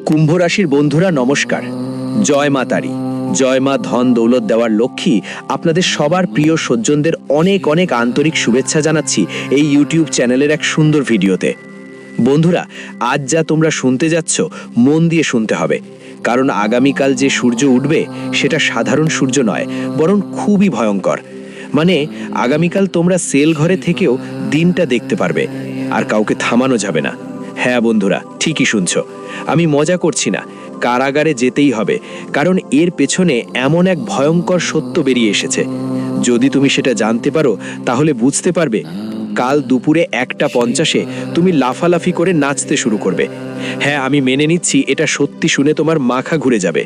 কুম্ভ রাশির বন্ধুরা নমস্কার। জয় মা তারি, জয় মা ধন দৌলত দেওয়ার লক্ষ্মী আপনাদের সবার প্রিয় সজ্জনদের অনেক অনেক আন্তরিক শুভেচ্ছা জানাচ্ছি এই ইউটিউব চ্যানেলের এক সুন্দর ভিডিওতে। বন্ধুরা, আজ যা তোমরা শুনতে যাচ্ছ মন দিয়ে শুনতে হবে, কারণ আগামীকাল যে সূর্য উঠবে সেটা সাধারণ সূর্য নয়, বরং খুবই ভয়ঙ্কর। মানে আগামীকাল তোমরা সেল ঘরে থেকেও দিনটা দেখতে পারবে, আর কাউকে থামানো যাবে না। হ্যাঁ বন্ধুরা, ঠিকই শুনছো, আমি মজা করছি না। কারাগারে যেতেই হবে, কারণ এর পেছনে এমন এক ভয়ঙ্কর সত্য বেরিয়ে এসেছে। যদি তুমি সেটা জানতে পারো তাহলে বুঝতে পারবে কাল দুপুরে 1:50 তুমি লাফালাফি করে নাচতে শুরু করবে। হ্যাঁ, আমি মেনে নিচ্ছি এটা সত্যি শুনে তোমার মাথা ঘুরে যাবে,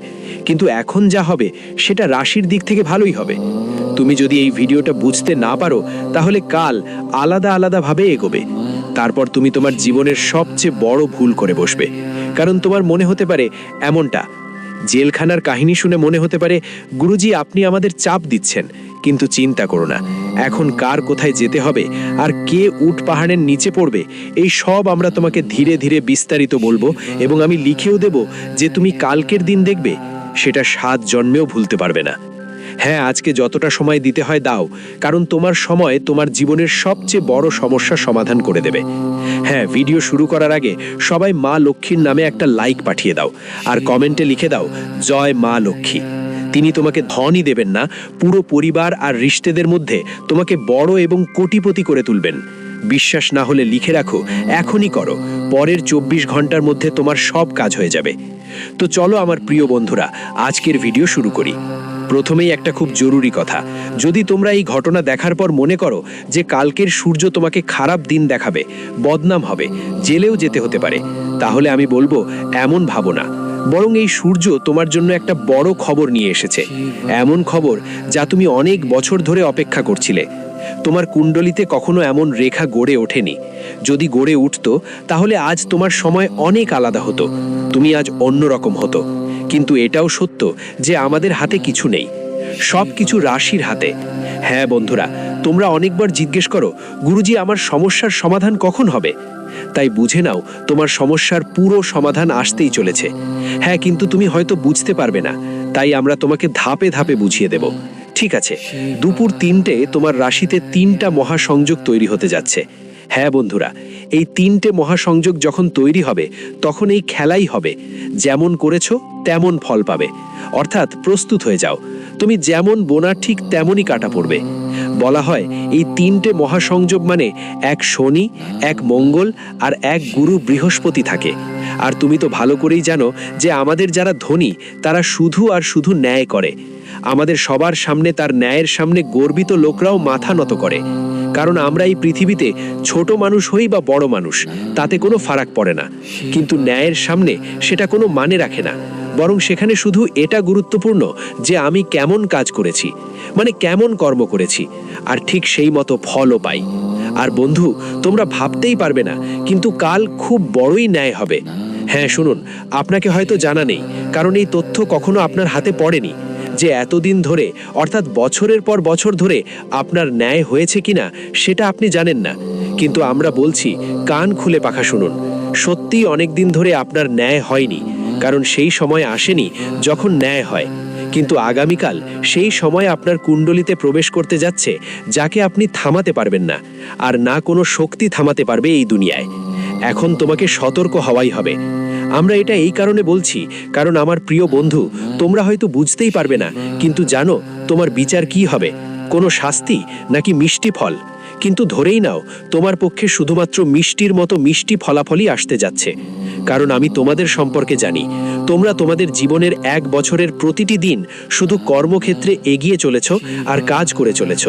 কিন্তু এখন যা হবে সেটা রাশির দিক থেকে ভালোই হবে। তুমি যদি এই ভিডিওটা বুঝতে না পারো তাহলে কাল আলাদা আলাদাভাবে এগোবে। তারপর তুমি তোমার জীবনের সবচেয়ে বড় ভুল করে বসবে, কারণ তোমার মনে হতে পারে এমনটা। জেলখানার কাহিনী শুনে মনে হতে পারে গুরুজি আপনি আমাদের চাপ দিচ্ছেন, কিন্তু চিন্তা করো না, এখন কার কোথায় যেতে হবে আর কে উট পাহাড়ের নিচে পড়বে এই সব আমরা তোমাকে ধীরে ধীরে বিস্তারিত বলবো, এবং আমি লিখেও দেব যে তুমি কালকের দিন দেখবে সেটা 7 জন্মেও ভুলতে পারবে না। হ্যাঁ, আজকে যতটা সময় দিতে হয় দাও, কারণ তোমার সময় তোমার জীবনের সবচেয়ে বড় সমস্যার সমাধান করে দেবে। হ্যাঁ, ভিডিও শুরু করার আগে সবাই মা লক্ষ্মীর নামে একটা লাইক পাঠিয়ে দাও, আর কমেন্টে লিখে দাও জয় মা লক্ষ্মী। তিনি তোমাকে ধনই দেবেন না, পুরো পরিবার আর রিশতেদের মধ্যে তোমাকে বড় এবং কোটিপতি করে তুলবেন। বিশ্বাস না হলে লিখে রাখো, এখনই করো, পরের 24 ঘন্টার মধ্যে তোমার সব কাজ হয়ে যাবে। তো চলো আমার প্রিয় বন্ধুরা, আজকের ভিডিও শুরু করি। প্রথমেই একটা খুব জরুরি কথা, যদি তোমরা এই ঘটনা দেখার পর মনে করো যে কালকের সূর্য তোমাকে খারাপ দিন দেখাবে, বদনাম হবে, জেলেও যেতে হতে পারে, তাহলে আমি বলবো এমন ভাবো না। বরং এই সূর্য তোমার জন্য একটা বড় খবর নিয়ে এসেছে, এমন খবর যা তুমি অনেক বছর ধরে অপেক্ষা করছিলে। তোমার কুণ্ডলিতে কখনো এমন রেখা গড়ে ওঠেনি। যদি গড়ে উঠতো তাহলে আজ তোমার সময় অনেক আলাদা হতো, তুমি আজ অন্যরকম হতো। কিন্তু এটাও সত্য যে আমাদের হাতে কিছু নেই, সব কিছু রাশির হাতে। হ্যাঁ বন্ধুরা, তোমরা অনেকবার জিজ্ঞেস করো গুরুজি আমার সমস্যার সমাধান কখন হবে। তাই বুঝে নাও তোমার সমস্যার পুরো সমাধান আসতেই চলেছে। হ্যাঁ, কিন্তু তুমি হয়তো বুঝতে পারবে না, তাই আমরা তোমাকে ধাপে ধাপে বুঝিয়ে দেব। ঠিক আছে, দুপুর 3টে তোমার রাশিতে 3টা মহাসংযোগ তৈরি হতে যাচ্ছে। হ্যাঁ বন্ধুরা, এই 3টে মহাসংযোগ যখন তৈরি হবে তখন এই খেলাই হবে, যেমন করেছো তেমন ফল পাবে। অর্থাৎ প্রস্তুত হয়ে যাও, তুমি যেমন বোনা ঠিক তেমনই কাটা পড়বে। বলা হয় এই 3টে মহাসংযোগ মানে এক শনি, এক মঙ্গল আর এক গুরু বৃহস্পতি থাকে। আর তুমি তো ভালো করেই জানো যে আমাদের যারা ধনী তারা শুধু আর শুধু ন্যায় করে। আমাদের সবার সামনে তার ন্যায়ের সামনে গর্বিত লোকরাও মাথা নত করে, কারণ আমরা এই পৃথিবীতে ছোট মানুষ হই বা বড় মানুষ তাতে কোনো ফারাক পড়ে না, কিন্তু ন্যায়ের সামনে সেটা কোনো মানে রাখে না। বরং সেখানে শুধু এটা গুরুত্বপূর্ণ যে আমি কেমন কাজ করেছি, মানে কেমন কর্ম করেছি, আর ঠিক সেই মতো ফলও পাই। আর বন্ধু, তোমরা ভাবতেই পারবে না, কিন্তু কাল খুব বড়ই ন্যায় হবে। হ্যাঁ শুনুন, আপনাকে হয়তো জানা নেই, কারণ এই তথ্য কখনো আপনার হাতে পড়েনি, যে এতদিন ধরে অর্থাৎ বছরের পর বছর ধরে আপনার ন্যায় হয়েছে কিনা সেটা আপনি জানেন না। কিন্তু আমরা বলছি, কান খুলে পাখা শুনুন, সত্যিই অনেক দিন ধরে আপনার ন্যায় হয়নি, কারণ সেই সময় আসেনি যখন ন্যায় হয়। কিন্তু আগামীকাল সেই সময় আপনার কুণ্ডলিতে প্রবেশ করতে যাচ্ছে যাকে আপনি থামাতে পারবেন না, আর না কোনো শক্তি থামাতে পারবে এই দুনিয়ায়। এখন তোমাকে সতর্ক হওয়াই হবে। আমরা এটা এই কারণে বলছি, কারণ আমার প্রিয় বন্ধু, তোমরা হয়তো বুঝতেই পারবে না, কিন্তু জানো তোমার বিচার কি হবে, কোনো শাস্তি নাকি মিষ্টি ফল। কিন্তু ধরেই নাও তোমার পক্ষে শুধুমাত্র মিষ্টির মতো মিষ্টি ফলাফলই আসতে যাচ্ছে, কারণ আমি তোমাদের সম্পর্কে জানি। তোমরা তোমাদের জীবনের 1 বছরের প্রতিটি দিন শুধু কর্মক্ষেত্রে এগিয়ে চলেছ আর কাজ করে চলেছ।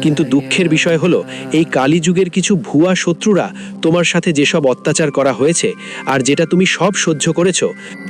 কিন্তু দুঃখের বিষয় হলো এই কালীযুগের কিছু ভুয়া শত্রুরা তোমার সাথে যেসব অত্যাচার করা হয়েছে আর যেটা তুমি সব সহ্য করেছো,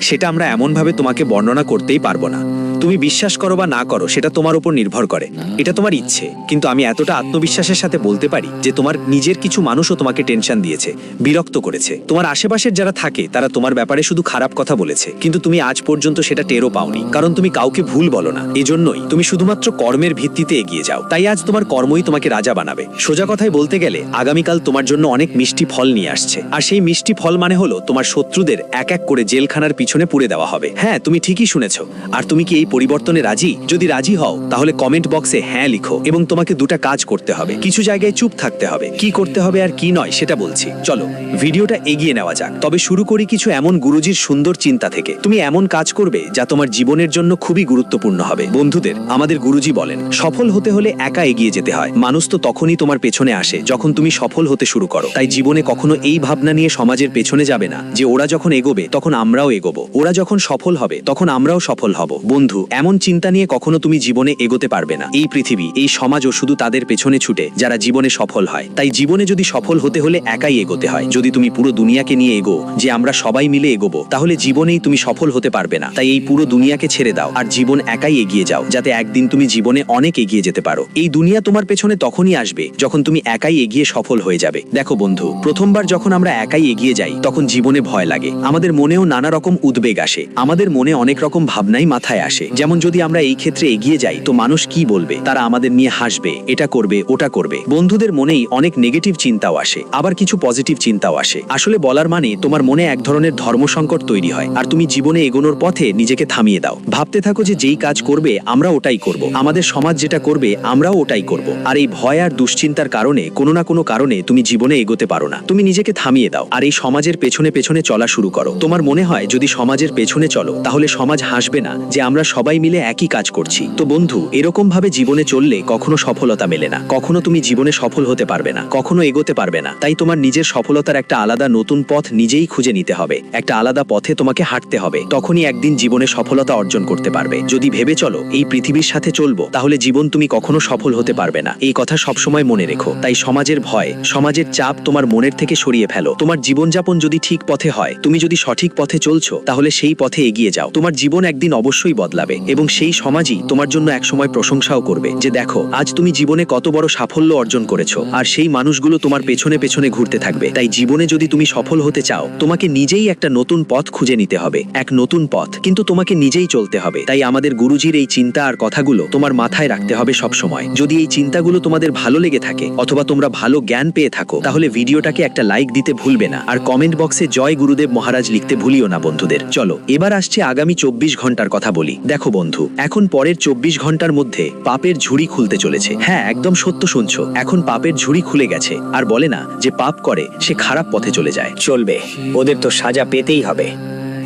সেটা আমরা এমনভাবে তোমাকে বর্ণনা করতেই পারবো না। তুমি বিশ্বাস করো বা না করো সেটা তোমার উপর নির্ভর করে, এটা তোমার ইচ্ছে। কিন্তু আমি এতটা আত্মবিশ্বাসের সাথে বলতে পারি যে তোমার নিজের কিছু মানুষও তোমাকে টেনশন দিয়েছে, বিরক্ত করেছে। তোমার আশেপাশের যারা থাকে তারা তোমার ব্যাপারে শুধু খারাপ কথা বলেছে, কিন্তু তুমি আজ পর্যন্ত সেটা টেরও পাওনি, কারণ তুমি কাউকে ভুল বলো না। এজন্যই তুমি শুধুমাত্র কর্মের ভিত্তিতে এগিয়ে যাও। তাই আজ তোমার কর্মই তোমাকে রাজা বানাবে। সোজা কথায় বলতে গেলে আগামীকাল তোমার জন্য অনেক মিষ্টি ফল নিয়ে আসছে, আর সেই মিষ্টি ফল মানে হলো তোমার শত্রুদের এক এক করে জেলখানার পিছনে পুরে দেওয়া হবে। হ্যাঁ, তুমি ঠিকই শুনেছো। আর তুমি কি এই পরিবর্তনে রাজি? যদি রাজি হও তাহলে কমেন্ট বক্সে হ্যাঁ লিখো। এবং তোমাকে দুটা কাজ করতে হবে, কিছু জায়গায় চুপ থাকতে হবে। কি করতে হবে আর কি নয় সেটা বলছি। চলো ভিডিওটা এগিয়ে নেওয়া যাক। তবে শুরু করি কিছু এমন গুরুজির সুন্দর চিন্তা থেকে। তুমি এমন কাজ করবে যা তোমার জীবনের জন্য খুবই গুরুত্বপূর্ণ হবে। বন্ধুদের, আমাদের গুরুজি বলেন, সফল হতে হলে একা এগিয়ে যেতে হয়। মানুষ তো তখনই তোমার পেছনে আসে যখন তুমি সফল হতে শুরু করো। তাই জীবনে কখনো এই ভাবনা নিয়ে সমাজের পেছনে যাবে না যে ওরা যখন এগোবে তখন আমরাও এগোবো, ওরা যখন সফল হবে তখন আমরাও সফল হব। বন্ধু, এমন চিন্তা নিয়ে কখনো তুমি জীবনে এগোতে পারবে না। এই পৃথিবী, এই সমাজও শুধু তাদের পেছনে ছুটে যারা জীবনে সফল হয়। তাই জীবনে যদি সফল হতে হলে একাই এগোতে হয়। যদি তুমি পুরো দুনিয়াকে নিয়ে এগো যে আমরা সবাই মিলে এগোবো, তাহলে জীবনেই তুমি সফল হতে পারবে না। তাই এই পুরো দুনিয়াকে ছেড়ে দাও আর জীবন একাই এগিয়ে যাও, যাতে একদিন তুমি জীবনে অনেক এগিয়ে যেতে পারো। এই দুনিয়া তোমার পেছনে তখনই আসবে যখন তুমি একাই এগিয়ে সফল হয়ে যাবে। দেখো বন্ধু, প্রথমবার যখন আমরা একাই এগিয়ে যাই তখন জীবনে ভয় লাগে, আমাদের মনেও নানা রকম উদ্বেগ আসে, আমাদের মনে অনেক রকম ভাবনাই মাথায় আসে। যেমন যদি আমরা এই ক্ষেত্রে এগিয়ে যাই তো মানুষ কি বলবে, তারা আমাদের নিয়ে হাসবে, এটা করবে ওটা করবে। বন্ধুদের মনেই অনেক নেগেটিভ চিন্তাও আসে, আবার কিছু পজিটিভ চিন্তাও আসে। আসলে বলার মানে তোমার মনে এক ধরনের ধর্মসংকট তৈরি হয়, আর তুমি জীবনে এগোনোর পথে নিজেকে থামিয়ে দাও। ভাবতে থাকো যে যেই কাজ করবে আমরা ওটাই করব, আমাদের সমাজ যেটা করবে আমরাও ওটাই করব। আর এই ভয় আর দুশ্চিন্তার কারণে কোনো না কোনো কারণে তুমি জীবনে এগোতে পারো না। তুমি নিজেকে থামিয়ে দাও আর এই সমাজের পেছনে পেছনে চলা শুরু করো। তোমার মনে হয় যদি সমাজের পেছনে চলো তাহলে সমাজ হাসবে না যে আমরা সবাই মিলে একই কাজ করছি। তো বন্ধু, এরকম ভাবে জীবনে চললে কখনো সফলতা মেলে না, কখনো তুমি জীবনে সফল হতে পারবে না, কখনো এগোতে পারবে না। তাই তোমার নিজের সফলতার একটা আলাদা নতুন পথ নিজেই খুঁজে নিতে হবে, একটা আলাদা পথে তোমাকে হাঁটতে হবে। তখনই একদিন জীবনে সফলতা অর্জন করতে পারবে। যদি ভেবে চলো এই পৃথিবীর সাথে চলবো, তাহলে জীবন তুমি কখনো সফল হতে পারবে না। এই কথা সবসময় মনে রেখো। তাই সমাজের ভয়, সমাজের চাপ তোমার মনের থেকে সরিয়ে ফেলো। তোমার জীবনযাপন যদি ঠিক পথে হয়, তুমি যদি সঠিক পথে চলছো, তাহলে সেই পথে এগিয়ে যাও। তোমার জীবন একদিন অবশ্যই বদলাবে এবং সেই সমাজই তোমার জন্য একসময় প্রশংসাও করবে যে দেখো আজ তুমি জীবনে কত বড় সাফল্য অর্জন করেছো। আর সেই মানুষগুলো তোমার পেছনে পেছনে ঘুরতে থাকবে। তাই জীবনে যদি তুমি সফল হতে চাও, তোমাকে নিজেই একটা নতুন পথ খুঁজে নিতে হবে, এক নতুন পথ, কিন্তু তোমাকে নিজেই চলতে হবে। তাই আমাদের গুরুজির এই চিন্তা আর কথাগুলো তোমার মাথায় রাখতে হবে সব সময়। যদি এই চিন্তাগুলো তোমাদের ভালো লেগে থাকে অথবা তোমরা ভালো জ্ঞান পেয়ে থাকো, তাহলে ভিডিওটাকে একটা লাইক দিতে ভুলবে না, আর কমেন্ট বক্সে জয় গুরুদেব মহারাজ লিখতে ভুলিও না বন্ধুদের। চলো এবার আসছে আগামী 24 ঘন্টার কথা বলি। দেখো বন্ধু, এখন পরের 24 ঘন্টার মধ্যে পাপের ঝুড়ি খুলতে চলেছে। হ্যাঁ, একদম সত্য শুনছো, এখন পাপের ঝুড়ি খুলে গেছে। আর বলে না যে পাপ করে সে খারাপ পথে চলে যায়। চলবে, ওদের তো সাজা পেতেই হবে।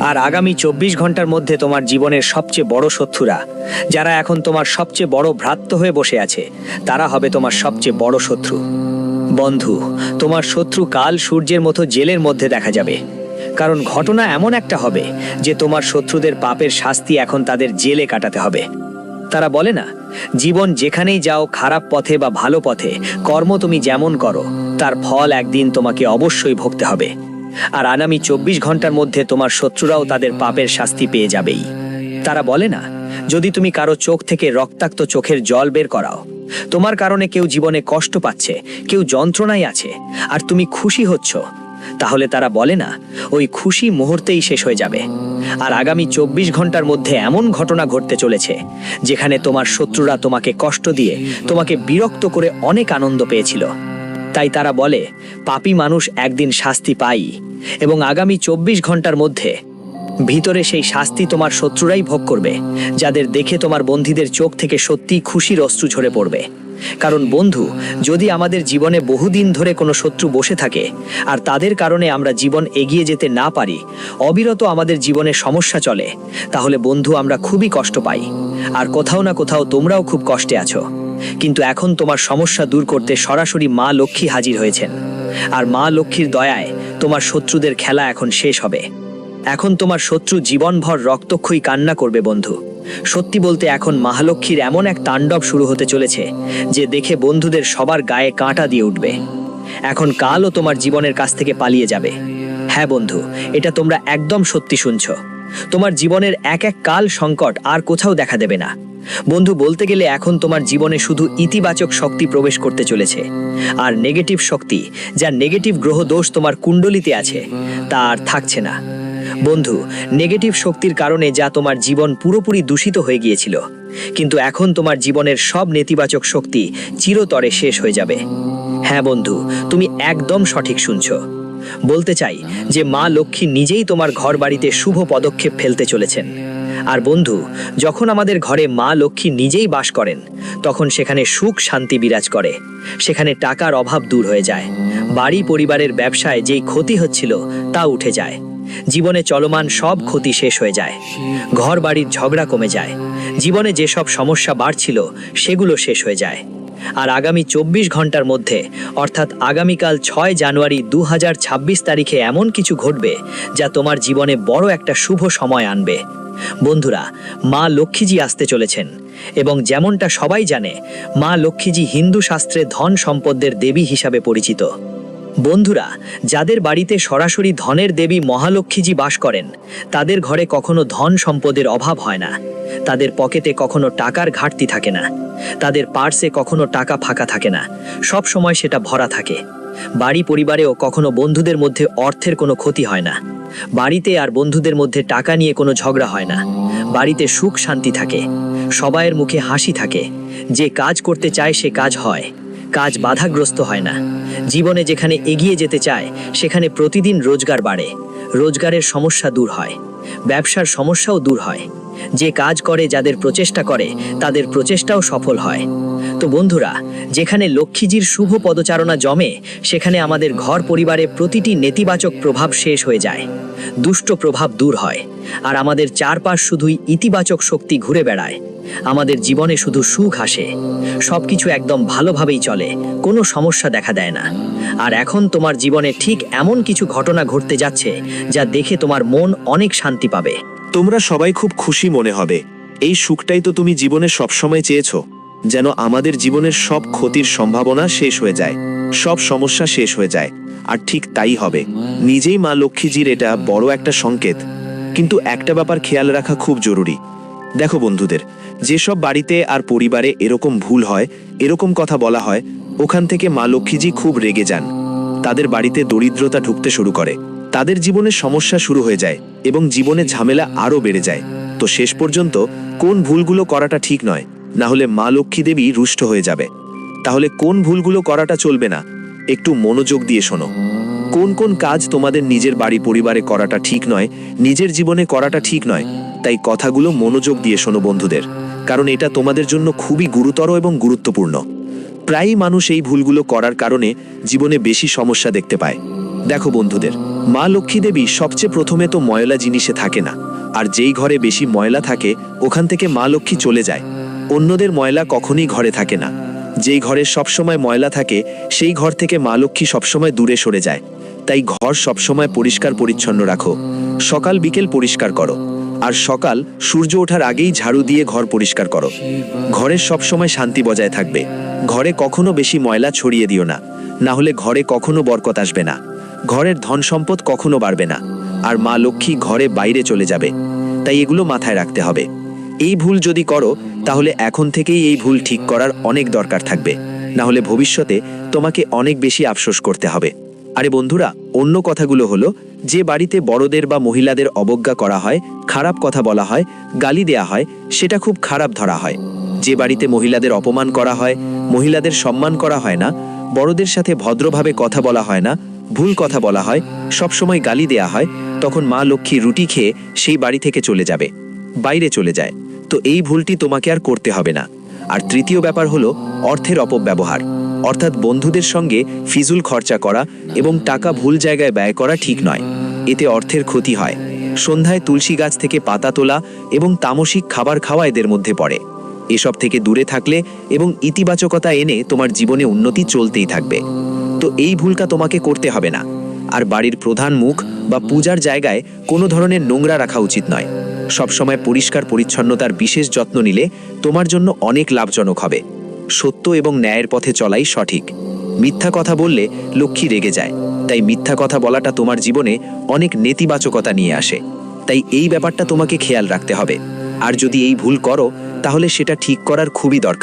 আর আগামী 24 ঘন্টার মধ্যে তোমার জীবনের সবচেয়ে বড় শত্রুরা, যারা এখন তোমার সবচেয়ে বড় ভ্রাত্য হয়ে বসে আছে, তারা হবে তোমার সবচেয়ে বড় শত্রু। বন্ধু, তোমার শত্রু কাল সূর্যের মতো জেলের মধ্যে দেখা যাবে। কারণ ঘটনা এমন একটা হবে যে তোমার শত্রুদের পাপের শাস্তি এখন তাদের জেলে কাটাতে হবে। তারা বলে না, জীবন যেখানেই যাও, খারাপ পথে বা ভালো পথে, কর্ম তুমি যেমন করো তার ফল একদিন তোমাকে অবশ্যই ভোগতে হবে। আর আগামী 24 ঘন্টার মধ্যে তোমার শত্রুরাও তাদের পাপের শাস্তি পেয়ে যাবেই। তারা বলে না, যদি তুমি কারো চোখ থেকে রক্তাক্ত চোখের জল বের করাও, তোমার কারণে কেউ জীবনে কষ্ট পাচ্ছে, কেউ যন্ত্রণায় আছে, আর তুমি খুশি হচ্ছ, তাহলে তারা বলে না, ওই খুশি মুহূর্তেই শেষ হয়ে যাবে। আর আগামী 24 ঘন্টার মধ্যে এমন ঘটনা ঘটতে চলেছে যেখানে তোমার শত্রুরা তোমাকে কষ্ট দিয়ে, তোমাকে বিরক্ত করে অনেক আনন্দ পেয়েছিল। তাই তারা বলে, পাপী মানুষ একদিন শাস্তি পায়, এবং আগামী 24 ঘন্টার মধ্যে ভিতরে সেই শাস্তি তোমার শত্রুরাই ভোগ করবে, যাদের দেখে তোমার বন্ধুদের চোখ থেকে সত্যি খুশির অশ্রু ঝরে পড়বে। কারণ বন্ধু, যদি আমাদের জীবনে বহুদিন ধরে কোনো শত্রু বসে থাকে আর তাদের কারণে আমরা জীবন এগিয়ে যেতে না পারি, অবিরত আমাদের জীবনে সমস্যা চলে, তাহলে বন্ধু আমরা খুবই কষ্ট পাই। আর কোথাও না কোথাও তোমরাও খুব কষ্টে আছো। কিন্তু এখন তোমার সমস্যা দূর করতে সরাসরি মা লক্ষ্মী হাজির হয়েছেন। আর মা লক্ষ্মীর দয়ায় তোমার শত্রুদের খেলা এখন শেষ হবে। এখন তোমার শত্রু জীবনভর রক্তক্ষয়ী কান্না করবে বন্ধু। সত্যি বলতে এখন মহালক্ষ্মীর এমন এক তাণ্ডব শুরু হতে চলেছে যে দেখে বন্ধুদের সবার গায়ে কাঁটা দিয়ে উঠবে। এখন কালও তোমার জীবনের কাছ থেকে পালিয়ে যাবে। হ্যাঁ বন্ধু, এটা তোমরা একদম সত্যি শুনছো। তোমার জীবনের এক এক কাল সংকট আর কোথাও দেখা দেবে না বন্ধু। বলতে গেলে এখন তোমার জীবনে শুধু ইতিবাচক শক্তি প্রবেশ করতে চলেছে, আর নেগেটিভ শক্তি, যা নেগেটিভ গ্রহ দোষ তোমার কুণ্ডলিতে আছে, তা আর থাকছে না। বন্ধু, নেগেটিভ শক্তির কারণে যা তোমার জীবন পুরোপুরি দূষিত হয়ে গিয়েছিল, কিন্তু এখন তোমার জীবনের সব নেতিবাচক শক্তি চিরতরে শেষ হয়ে যাবে। হ্যাঁ বন্ধু, তুমি একদম সঠিক শুনছো। বলতে চাই যে মা লক্ষ্মী নিজেই তোমার ঘর বাড়িতে শুভ পদক্ষেপ ফেলতে চলেছেন। আর বন্ধু, যখন আমাদের ঘরে মা লক্ষ্মী নিজেই বাস করেন, তখন সেখানে সুখ শান্তি বিরাজ করে, সেখানে টাকার অভাব দূর হয়ে যায়, বাড়ি পরিবারের ব্যবসায় যেই ক্ষতি হচ্ছিল তা উঠে যায়, জীবনে চলমান সব ক্ষতি শেষ হয়ে যায়, ঘর বাড়ির ঝগড়া কমে যায়, জীবনে যেসব সমস্যা বাড়ছিল সেগুলো শেষ হয়ে যায়। আর আগামী 24 ঘন্টার মধ্যে, অর্থাৎ আগামীকাল 6 জানুয়ারি 2026 তারিখে এমন কিছু ঘটবে যা তোমার জীবনে বড় একটা শুভ সময় আনবে। বন্ধুরা, মা লক্ষ্মীজি আসতে চলেছেন, এবং যেমনটা সবাই জানে, মা লক্ষ্মীজি হিন্দু শাস্ত্রে ধন সম্পদের দেবী হিসাবে পরিচিত। বন্ধুরা, যাদের বাড়িতে সরাসরি ধনের দেবী মহালক্ষ্মীজি বাস করেন, তাদের ঘরে কখনো ধন সম্পদের অভাব হয় না, তাদের পকেটে কখনো টাকার ঘাটতি থাকে না, তাদের পার্সে কখনো টাকা ফাঁকা থাকে না, সব সময় সেটা ভরা থাকে। বাড়ি পরিবারেও কখনো বন্ধুদের মধ্যে অর্থের কোনো ক্ষতি হয় না, বাড়িতে আর বন্ধুদের মধ্যে টাকা নিয়ে কোনো ঝগড়া হয় না, বাড়িতে সুখ শান্তি থাকে, সবাইয়ের মুখে হাসি থাকে, যে কাজ করতে চায় সে কাজ হয়, কাজ বাধাগ্রস্ত হয় না, জীবনে যেখানে এগিয়ে যেতে চায় সেখানে প্রতিদিন রোজগার বাড়ে, রোজগারের সমস্যা দূর হয়, ব্যবসার সমস্যাও দূর হয়, যে কাজ করে যাদের প্রচেষ্টা করে তাদের প্রচেষ্টাও সফল হয়। তো বন্ধুরা, যেখানে লক্ষ্মীজির শুভ পদচারণা জমে, সেখানে আমাদের ঘর পরিবারে প্রতিটি নেতিবাচক প্রভাব শেষ হয়ে যায়, দুষ্ট প্রভাব দূর হয়, আর আমাদের চারপাশ শুধুই ইতিবাচক শক্তি ঘুরে বেড়ায়। আমাদের জীবনে শুধু সুখ আসে, সবকিছু একদম ভালোভাবেই চলে, কোনো সমস্যা দেখা দেয় না। আর এখন তোমার জীবনে ঠিক এমন কিছু ঘটনা ঘটতে যাচ্ছে যা দেখে তোমার মন অনেক শান্তি পাবে। তোমরা সবাই খুব খুশি মনে হবে। এই সুখটাই তো তুমি জীবনে সবসময় চেয়েছো, যেন আমাদের জীবনের সব ক্ষতির সম্ভাবনা শেষ হয়ে যায়, সব সমস্যা শেষ হয়ে যায়। আর ঠিক তাই হবে। নিজেই মা লক্ষ্মীজির এটা বড় একটা সংকেত। কিন্তু একটা ব্যাপার খেয়াল রাখা খুব জরুরি। দেখো বন্ধুদের, যেসব বাড়িতে আর পরিবারে এরকম ভুল হয়, এরকম কথা বলা হয়, ওখান থেকে মা লক্ষ্মীজি খুব রেগে যান। তাদের বাড়িতে দরিদ্রতা ঢুকতে শুরু করে, তাদের জীবনে সমস্যা শুরু হয়ে যায় এবং জীবনে ঝামেলা আরও বেড়ে যায়। তো শেষ পর্যন্ত কোন ভুলগুলো করাটা ঠিক নয়, না হলে মা লক্ষ্মী দেবী রুষ্ট হয়ে যাবে। তাহলে কোন ভুলগুলো করাটা চলবে না, একটু মনোযোগ দিয়ে শোনো। কোন কোন কাজ তোমাদের নিজের বাড়ি পরিবারে করাটা ঠিক নয়, নিজের জীবনে করাটা ঠিক নয়, তাই কথাগুলো মনোযোগ দিয়ে শোনো বন্ধুদের, কারণ এটা তোমাদের জন্য খুবই গুরুতর এবং গুরুত্বপূর্ণ। প্রায়ই মানুষ এই ভুলগুলো করার কারণে জীবনে বেশি সমস্যা দেখতে পায়। দেখো বন্ধুদের, মা লক্ষ্মী দেবী সবচেয়ে প্রথমে তো ময়লা জিনিসে থাকে না, আর যেই ঘরে বেশি ময়লা থাকে ওখান থেকে মা লক্ষ্মী চলে যায়। অন্যদের ময়লা কখনই ঘরে থাকে না। যেই ঘরে সবসময় ময়লা থাকে সেই ঘর থেকে মা লক্ষ্মী সবসময় দূরে সরে যায়। তাই ঘর সবসময় পরিষ্কার পরিচ্ছন্ন রাখো, সকাল বিকেল পরিষ্কার করো, আর সকাল সূর্য ওঠার আগেই ঝাড়ু দিয়ে ঘর পরিষ্কার করো। ঘরের সবসময় শান্তি বজায় থাকবে। ঘরে কখনো বেশি ময়লা ছড়িয়ে দিও না, না হলে ঘরে কখনো বরকত আসবে না, ঘরের ধন সম্পদ কখনো বাড়বে না, আর মা লক্ষ্মী ঘরে বাইরে চলে যাবে। তাই এগুলো মাথায় রাখতে হবে। এই ভুল যদি করো তাহলে এখন থেকেই এই ভুল ঠিক করার অনেক দরকার থাকবে, না হলে ভবিষ্যতে তোমাকে অনেক বেশি আফসোস করতে হবে। আরে বন্ধুরা, অন্য কথাগুলো হলো, যে বাড়িতে বড়দের বা মহিলাদের অবজ্ঞা করা হয়, খারাপ কথা বলা হয়, গালি দেয়া হয়, সেটা খুব খারাপ ধরা হয়। যে বাড়িতে মহিলাদের অপমান করা হয়, মহিলাদের সম্মান করা হয় না, বড়দের সাথে ভদ্রভাবে কথা বলা হয় না, ভুল কথা বলা হয়, সবসময় গালি দেয়া হয়, তখন মা লক্ষ্মী রুটি খেয়ে সেই বাড়ি থেকে চলে যাবে, বাইরে চলে যায়। তো এই ভুলটি তোমাকে আর করতে হবে না। আর তৃতীয় ব্যাপার হলো অর্থের অপব্যবহার, অর্থাৎ বন্ধুদের সঙ্গে ফিজুল খরচা করা এবং টাকা ভুল জায়গায় ব্যয় করা ঠিক নয়। এতে অর্থের ক্ষতি হয়। সন্ধ্যায় তুলসী গাছ থেকে পাতা তোলা এবং তামসিক খাবার খাওয়া এদের মধ্যে পড়ে। এসব থেকে দূরে থাকলে এবং ইতিবাচকতা এনে তোমার জীবনে উন্নতি চলতেই থাকবে। তো এই ভুলটা তোমাকে করতে হবে না। আর বাড়ির প্রধান মুখ বা পূজার জায়গায় কোনো ধরনের নোংরা রাখা উচিত নয়। সবসময় পরিষ্কার পরিচ্ছন্নতার বিশেষ যত্ন নিলে তোমার জন্য অনেক লাভজনক হবে। সত্য এবং ন্যায়ের পথে চলাই সঠিক। মিথ্যা কথা বললে লক্ষ্মী রেগে যায়, তাই মিথ্যা কথা বলাটা তোমার জীবনে অনেক নেতিবাচকতা নিয়ে আসে। তাই এই ব্যাপারটা তোমাকে খেয়াল রাখতে হবে। আর যদি এই ভুল করো তাহলে সেটা ঠিক করার খুবই দরকার।